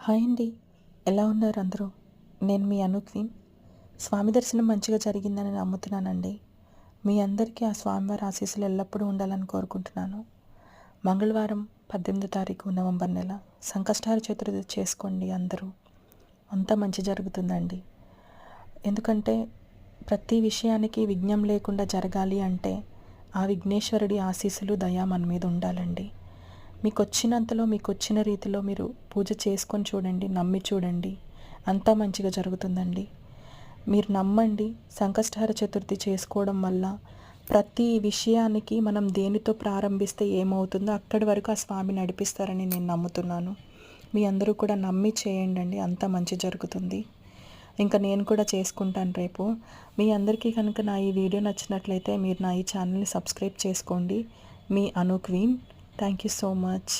Hi అండి. ఎలా ఉన్నారు అందరూ? నేను మీ క్వీన్. స్వామి దర్శనం మంచిగా జరిగిందని నమ్ముతున్నానండి. మీ అందరికీ ఆ స్వామివారి ఆశీస్సులు ఎల్లప్పుడూ ఉండాలని కోరుకుంటున్నాను. మంగళవారం 18వ తారీఖు నవంబర్ నెల సంకష్టహార చతుర్థి చేసుకోండి అందరూ. అంతా మంచి జరుగుతుందండి. ఎందుకంటే ప్రతి విషయానికి విఘ్నం లేకుండా జరగాలి అంటే ఆ విఘ్నేశ్వరుడి ఆశీస్సులు దయ మన మీద ఉండాలండి. మీకు వచ్చినంతలో మీకు వచ్చిన రీతిలో మీరు పూజ చేసుకొని చూడండి, నమ్మి చూడండి, అంతా మంచిగా జరుగుతుందండి. మీరు నమ్మండి. సంకష్టహార చతుర్థి చేసుకోవడం వల్ల ప్రతి విషయానికి మనం దేనితో ప్రారంభిస్తే ఏమవుతుందో అక్కడి వరకు ఆ స్వామి నడిపిస్తారని నేను నమ్ముతున్నాను. మీ అందరూ కూడా నమ్మి చేయండి, అంతా మంచి జరుగుతుంది. ఇంకా నేను కూడా చేసుకుంటాను రేపు. మీ అందరికీ కనుక నా ఈ వీడియో నచ్చినట్లయితే మీరు నా ఈ ఛానల్ని సబ్స్క్రైబ్ చేసుకోండి. మీ queen. Thank you so much.